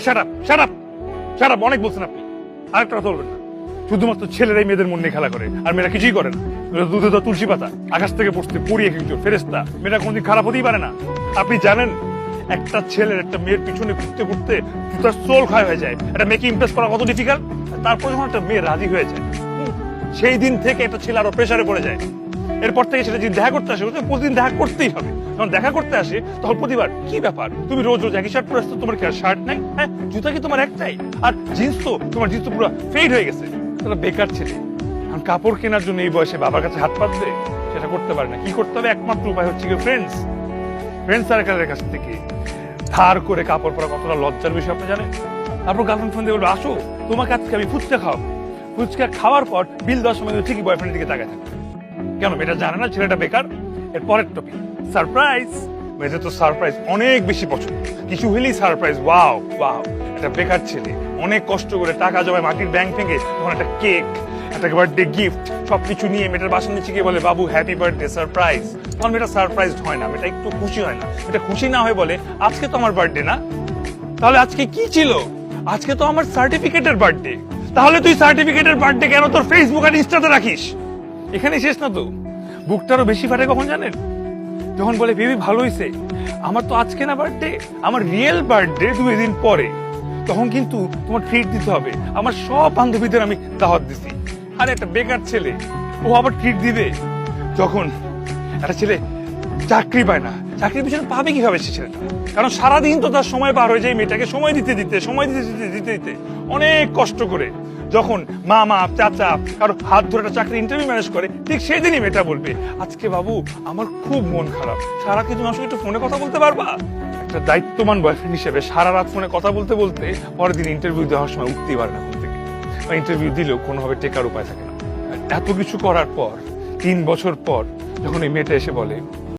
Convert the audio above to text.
Shut up, অনেক বলছেন আপনি। আরেকটা কথা বলবেন না। শুধুমাত্র ছেলেরাই মেয়েদের মন নিয়ে খেলা করে, আর মেয়েরা কিছুই করে না। দুধে তো তুলসী পাতা, আকাশ থেকে পড়তে পড়ি এক একজন ফেরেস্তা, মেয়েরা কোনদিন খারাপ হতেই পারে না। আপনি জানেন একটা ছেলের একটা মেয়ের পিছনে ঘুরতে ঘুরতে তার সোল ক্ষয় হয়ে যায়। একটা মেয়েকে ইমপ্রেস করা কত ডিফিকাল্ট। তারপর যখন একটা মেয়ে রাজি হয়ে যায়, সেই দিন থেকে একটা ছেলে আরো প্রেসারে পড়ে যায়। এরপর থেকে সেটা যদি দেখা করতে আসে, প্রতিদিন দেখা করতেই হবে। যখন দেখা করতে আসে তখন প্রতিবার কি ব্যাপার, তুমি রোজ রোজ একই শার্ট পরে আসছো, তোমার কি আর শার্ট নাই? হ্যাঁ, জুতা কি তোমার একটাই? আর জিন্স তো তোমার জিন্স তো পুরো ফেড হয়ে গেছে। তাহলে বেকার ছেলে কারণ কাপড় কেনার জন্য এই বয়সে বাবার কাছে হাত পাতবে, সেটা করতে পারে না। কি করতে হবে? একমাত্র উপায় হচ্ছে কি, ফ্রেন্ডস সার্কেলের কাছ থেকে ধার করে কাপড় পরা কতটা লজ্জার বিষয় আপনি জানেন? তারপর গার্লফ্রেন্ড ফোন দিয়ে বলবে, আসো তোমাকে আজকে আমি ফুচকা খাওয়াবো। ফুচকা খাওয়ার পর বিল দেওয়ার সময় ঠিকই বয়ফ্রেন্ডের দিকে তাকায় থাকে। কেন? মেয়েটা জানে না ছেলেটা বেকার। এর পরের টপিক সারপ্রাইজ। মেয়েদের তো সারপ্রাইজ অনেক বেশি পছন্দ, কিছু হলেই সারপ্রাইজ। ওয়াও ওয়াও, একটা বেকার ছেলে অনেক কষ্ট করে টাকা জমায় মাটির ব্যাংক থেকে তখন একটা কেক, একটা বার্থডে গিফট সবকিছু নিয়ে মেয়েটার বাসার নিচে গিয়ে বলে, বাবু হ্যাপি বার্থডে, সারপ্রাইজ। তখন মেয়েটা সারপ্রাইজ হয় না, মেয়েটা একটু খুশি হয় না। মেয়েটা খুশি না হয়ে বলে, আজকে তো আমার বার্থডে না। তাহলে আজকে কি ছিল? আজকে তো আমার সার্টিফিকেটের বার্থডে। তাহলে তুই সার্টিফিকেটের বার্থডে কেন তোর ফেসবুক আর ইনস্টাতে রাখিস? এখানেই শেষ না তো, বুকটারও বেশি ফাটে কখন জানেন? যখন বলে, বেবি ভালো হইছে, আমার তো আজকে না বার্থডে, আমার রিয়েল বার্থডে 2 দিন পরে। তখন কিন্তু তোমার ট্রিট দিতে হবে। আমার সব বান্ধবীদের আমি দাওয়াত দিছি। আরে একটা বেকার ছেলে, ও আবার ট্রিট দিবে যখন একটা ছেলে চাকরি পায় না। চাকরির পিছনে পাবে কিভাবে সে ছেলেটা? কারণ সারাদিন তো তার সময় পার হয়ে যায় মেয়েটাকে সময় দিতে দিতে অনেক কষ্ট করে। যখন মামা চাচা কারো হাত ধরে একটা চাকরি ইন্টারভিউ ম্যানেজ করে, ঠিক সেদিনই মেয়েটা বলবে, আজকে বাবু আমার খুব মন খারাপ, সারা কি তুমি আমার সঙ্গে একটু ফোনে কথা বলতে পারবা? একটা দায়িত্ববান বয়ফ্রেন্ড হিসেবে সারা রাত ফোনে কথা বলতে বলতে পরের দিন ইন্টারভিউ দেওয়ার সময় উঠতেই পারে না ফোন থেকে, বা ইন্টারভিউ দিলেও কোনোভাবে টেকার উপায় থাকে না। এত কিছু করার পর 3 বছর পর যখন এই মেয়েটা এসে বলে,